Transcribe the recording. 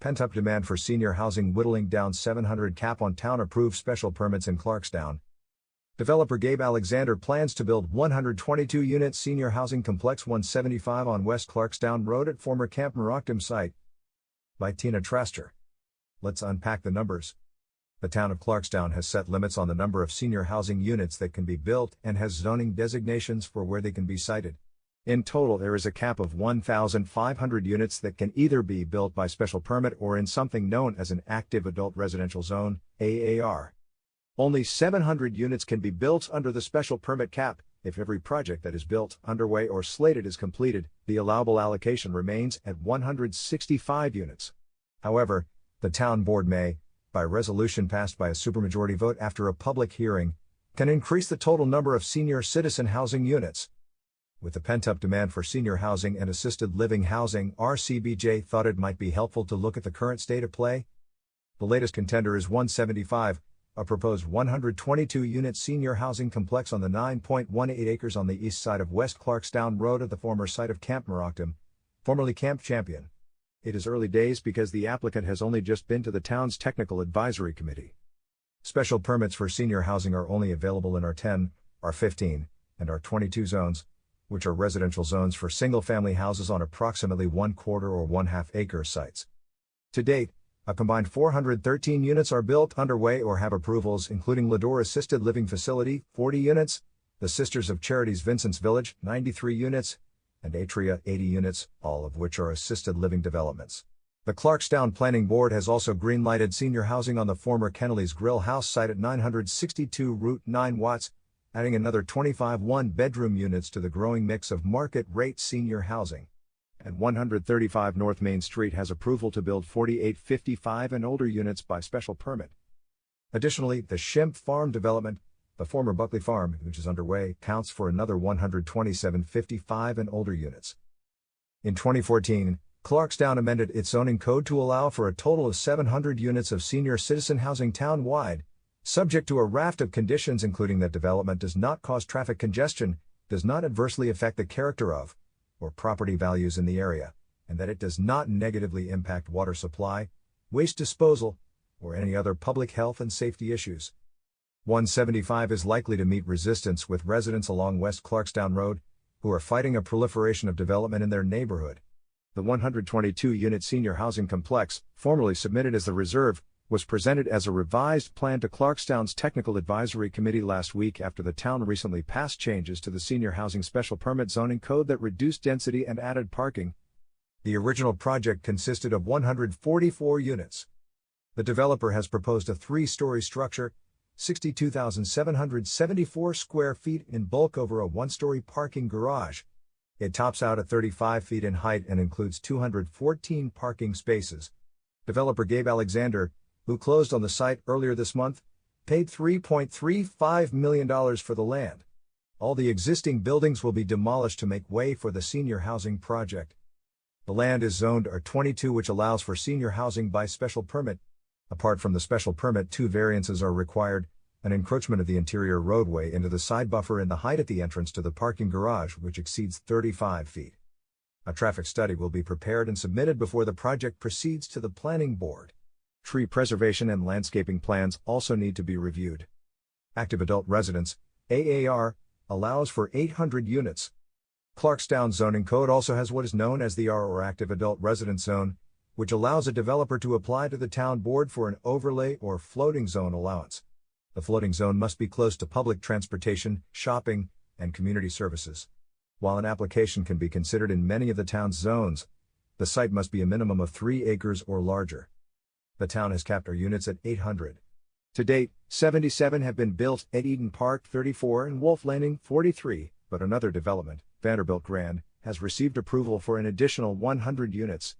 Pent-Up demand for senior housing whittling down 700 cap on town-approved special permits in Clarkstown. Developer Gabe Alexander plans to build 122-unit senior housing complex 175 on West Clarkstown Road at former Camp Merockdim site. By Tina Traster. Let's unpack the numbers. The town of Clarkstown has set limits on the number of senior housing units that can be built and has zoning designations for where they can be sited. In total, there is a cap of 1,500 units that can either be built by special permit or in something known as an active adult residential zone, AAR. Only 700 units can be built under the special permit cap. If every project that is built, underway, or slated is completed, the allowable allocation remains at 165 units. However, the town board may, by resolution passed by a supermajority vote after a public hearing, can increase the total number of senior citizen housing units. With the pent-up demand for senior housing and assisted living housing, RCBJ thought it might be helpful to look at the current state of play. The latest contender is 175, a proposed 122-unit senior housing complex on the 9.18 acres on the east side of West Clarkstown Road at the former site of Camp Merockdim, formerly Camp Champion. It is early days because the applicant has only just been to the town's technical advisory committee. Special permits for senior housing are only available in R10, R15, and R22 zones, which are residential zones for single-family houses on approximately 1/4 or 1/2 acre sites. To date, a combined 413 units are built, underway, or have approvals, including Lador Assisted Living Facility, 40 units, the Sisters of Charity's Vincent's Village, 93 units, and Atria, 80 units, all of which are assisted living developments. The Clarkstown Planning Board has also green-lighted senior housing on the former Kennelly's Grill House site at 962 Route 9 Watts, adding another 25 one-bedroom units to the growing mix of market-rate senior housing. And 135 North Main Street has approval to build 48 55 and older units by special permit. Additionally, the Shemp Farm development, the former Buckley Farm, which is underway, counts for another 127 55 and older units. In 2014, Clarkstown amended its zoning code to allow for a total of 700 units of senior citizen housing town-wide, subject to a raft of conditions including that development does not cause traffic congestion, does not adversely affect the character of, or property values in the area, and that it does not negatively impact water supply, waste disposal, or any other public health and safety issues. 175 is likely to meet resistance with residents along West Clarkstown Road, who are fighting a proliferation of development in their neighborhood. The 122-unit senior housing complex, formerly submitted as the reserve, was presented as a revised plan to Clarkstown's Technical Advisory Committee last week after the town recently passed changes to the senior housing special permit zoning code that reduced density and added parking. The original project consisted of 144 units. The developer has proposed a 3-story structure, 62,774 square feet in bulk over a 1-story parking garage. It tops out at 35 feet in height and includes 214 parking spaces. Developer Gabe Alexander, who closed on the site earlier this month, paid $3.35 million for the land. All the existing buildings will be demolished to make way for the senior housing project. The land is zoned R22, which allows for senior housing by special permit. Apart from the special permit, 2 variances are required: an encroachment of the interior roadway into the side buffer and the height at the entrance to the parking garage, which exceeds 35 feet. A traffic study will be prepared and submitted before the project proceeds to the planning board. Tree preservation and landscaping plans also need to be reviewed. Active Adult Residence, AAR, allows for 800 units. Clarkstown's zoning code also has what is known as the R or Active Adult Residence Zone, which allows a developer to apply to the town board for an overlay or floating zone allowance. The floating zone must be close to public transportation, shopping, and community services. While an application can be considered in many of the town's zones, the site must be a minimum of 3 acres or larger. The town has capped our units at 800. To date, 77 have been built at Eden Park 34 and Wolf Landing 43, but another development, Vanderbilt Grand, has received approval for an additional 100 units.